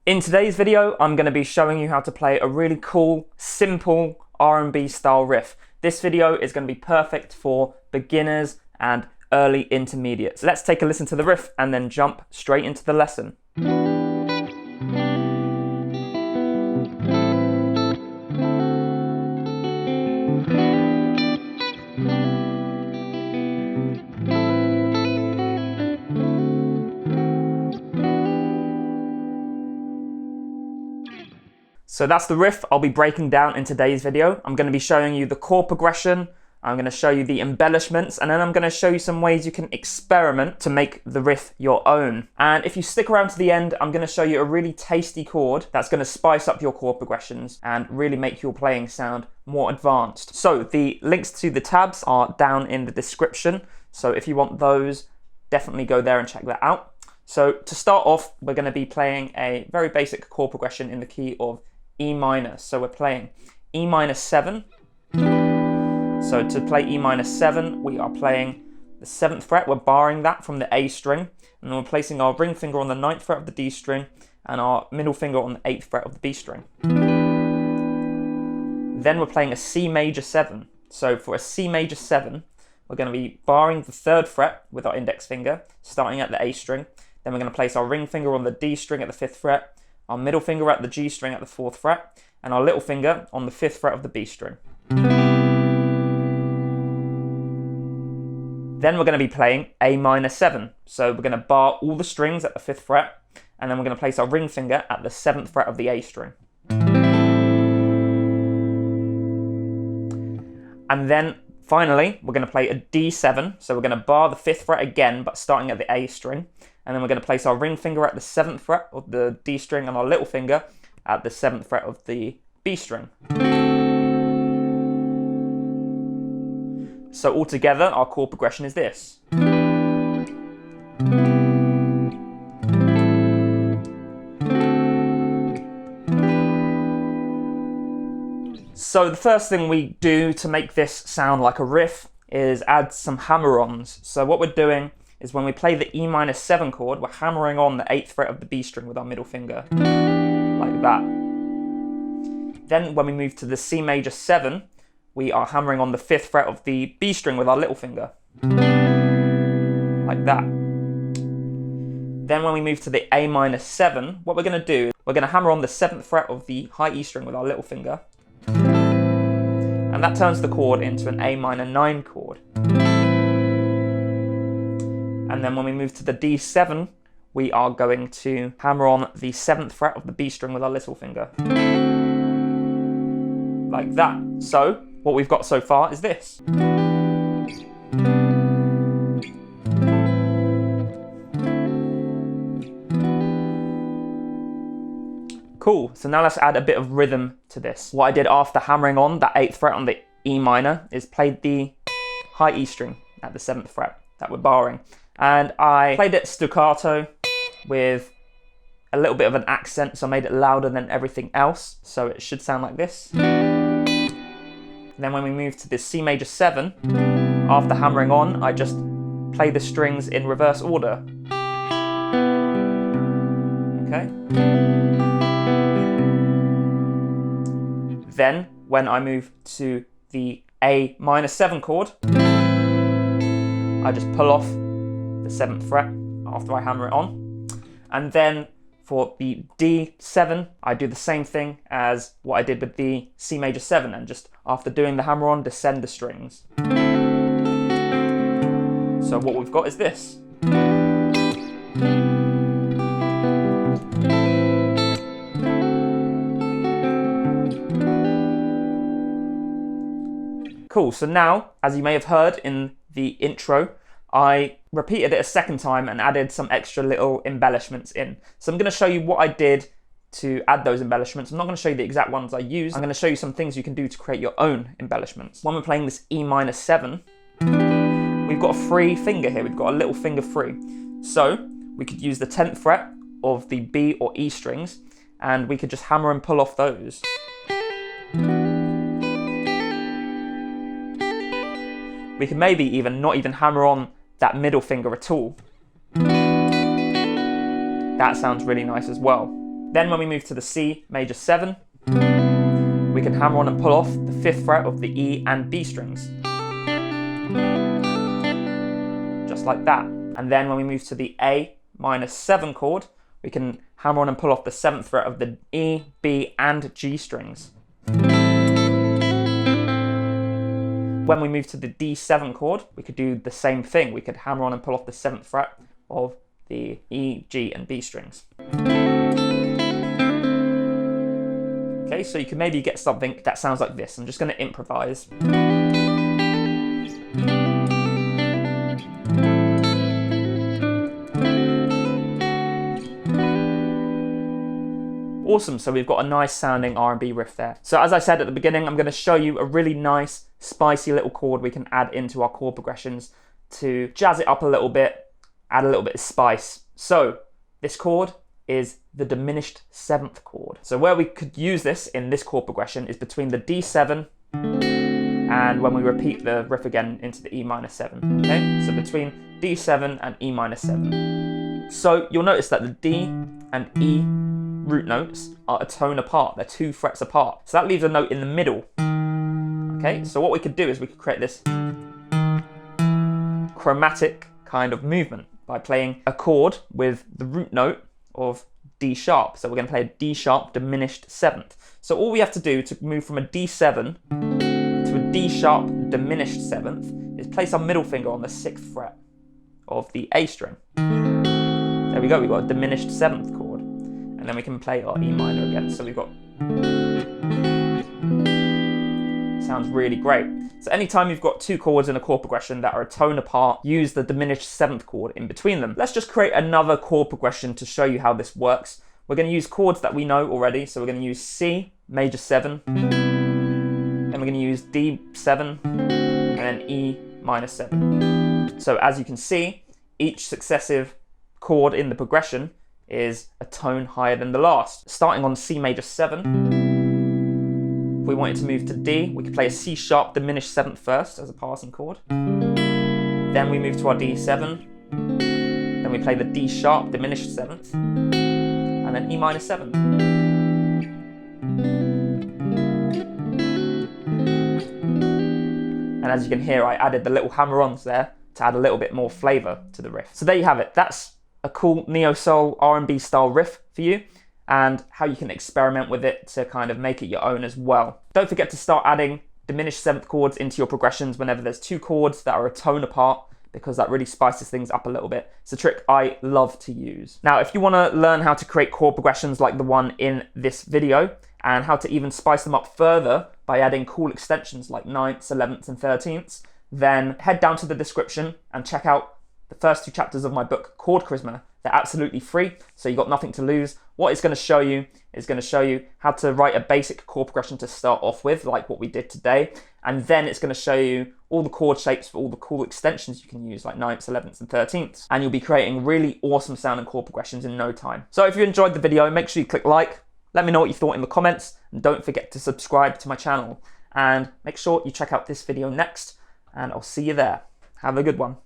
In today's video, I'm going to be showing you how to play a really cool, simple R&B style riff. This video is going to be perfect for beginners and early intermediates. Let's take a listen to the riff and then jump straight into the lesson. So that's the riff I'll be breaking down in today's video. I'm going to be showing you the chord progression, I'm going to show you the embellishments, and then I'm going to show you some ways you can experiment to make the riff your own. And if you stick around to the end, I'm going to show you a really tasty chord that's going to spice up your chord progressions and really make your playing sound more advanced. So the links to the tabs are down in the description. So if you want those, definitely go there and check that out. So to start off, we're going to be playing a very basic chord progression in the key of E minor. So we're playing E minor 7. So to play E minor 7, we are playing the 7th fret. We're barring that from the A string, and then we're placing our ring finger on the 9th fret of the D string and our middle finger on the 8th fret of the B string. Then we're playing a C major 7. So for a C major 7, we're going to be barring the 3rd fret with our index finger, starting at the A string. Then we're going to place our ring finger on the D string at the 5th fret, our middle finger at the G string at the 4th fret, and our little finger on the 5th fret of the B string. Then we're going to be playing A minor 7. So we're going to bar all the strings at the 5th fret, and then we're going to place our ring finger at the 7th fret of the A string. And then finally, we're going to play a D7. So we're going to bar the 5th fret again, but starting at the A string. And then we're going to place our ring finger at the 7th fret of the D string and our little finger at the 7th fret of the B string. So altogether, our chord progression is this. So the first thing we do to make this sound like a riff is add some hammer-ons. So what we're doing is when we play the E minor 7 chord, we're hammering on the 8th fret of the B string with our middle finger, like that. Then when we move to the C major 7, we are hammering on the 5th fret of the B string with our little finger, like that. Then when we move to the A minor 7, what we're going to do is we're going to hammer on the 7th fret of the high E string with our little finger, and that turns the chord into an A minor 9 chord. And then when we move to the D7, we are going to hammer on the 7th fret of the B string with our little finger, like that. So what we've got so far is this. Cool, so now let's add a bit of rhythm to this. What I did after hammering on that 8th fret on the E minor is played the high E string at the 7th fret that we're barring. And I played it staccato with a little bit of an accent, so I made it louder than everything else. So it should sound like this. Then when we move to the C major 7, after hammering on, I just play the strings in reverse order. Okay. Then when I move to the A minor 7 chord, I just pull off the 7th fret after I hammer it on. And then for the D7, I do the same thing as what I did with the C major 7, and just after doing the hammer on, descend the strings. So what we've got is this. Cool, so now, as you may have heard in the intro, I repeated it a second time and added some extra little embellishments in. So I'm going to show you what I did to add those embellishments. I'm not going to show you the exact ones I used. I'm going to show you some things you can do to create your own embellishments. When we're playing this E minor 7, we've got a free finger here. We've got a little finger free. So we could use the 10th fret of the B or E strings, and we could just hammer and pull off those. We could maybe even not even hammer on that middle finger at all. That sounds really nice as well. Then when we move to the C major 7, we can hammer on and pull off the 5th fret of the E and B strings. Just like that. And then when we move to the A minor 7 chord, we can hammer on and pull off the 7th fret of the E, B and G strings. When we move to the D7 chord, we could do the same thing. We could hammer on and pull off the 7th fret of the E, G and B strings. Okay, so you can maybe get something that sounds like this. I'm just going to improvise. Awesome, so we've got a nice sounding R&B riff there. So as I said at the beginning, I'm going to show you a really nice, spicy little chord we can add into our chord progressions to jazz it up a little bit, add a little bit of spice. So this chord is the diminished 7th chord. So where we could use this in this chord progression is between the D7 and when we repeat the riff again into the E minor 7. Okay, so between D7 and E minor 7. So you'll notice that the D and E root notes are a tone apart. They're 2 frets apart. So that leaves a note in the middle. Okay, so what we could do is we could create this chromatic kind of movement by playing a chord with the root note of D sharp. So we're going to play a D sharp diminished 7th. So all we have to do to move from a D7 to a D sharp diminished 7th is place our middle finger on the 6th fret of the A string. There we go, we've got a diminished 7th chord. And then we can play our E minor again. So we've got... Sounds really great. So anytime you've got 2 chords in a chord progression that are a tone apart, use the diminished 7th chord in between them. Let's just create another chord progression to show you how this works. We're going to use chords that we know already. So we're going to use C major 7, then we're going to use D7, and then E minor 7. So as you can see, each successive chord in the progression is a tone higher than the last. Starting on C major 7, if we wanted to move to D, we could play a C sharp diminished 7th first as a passing chord. Then we move to our D7, then we play the D sharp diminished 7th, and then E minor 7. And as you can hear, I added the little hammer-ons there to add a little bit more flavour to the riff. So there you have it. That's a cool neo-soul R&B style riff for you, and how you can experiment with it to kind of make it your own as well. Don't forget to start adding diminished 7th chords into your progressions whenever there's 2 chords that are a tone apart, because that really spices things up a little bit. It's a trick I love to use. Now, if you want to learn how to create chord progressions like the one in this video, and how to even spice them up further by adding cool extensions like 9ths, 11ths and 13ths, then head down to the description and check out the first 2 chapters of my book, Chord Charisma. They're absolutely free, so you've got nothing to lose. What it's going to show you is going to show you how to write a basic chord progression to start off with, like what we did today. And then it's going to show you all the chord shapes for all the cool extensions you can use, like 9ths, 11ths and 13ths. And you'll be creating really awesome sounding chord progressions in no time. So if you enjoyed the video, make sure you click like. Let me know what you thought in the comments. And don't forget to subscribe to my channel. And make sure you check out this video next. And I'll see you there. Have a good one.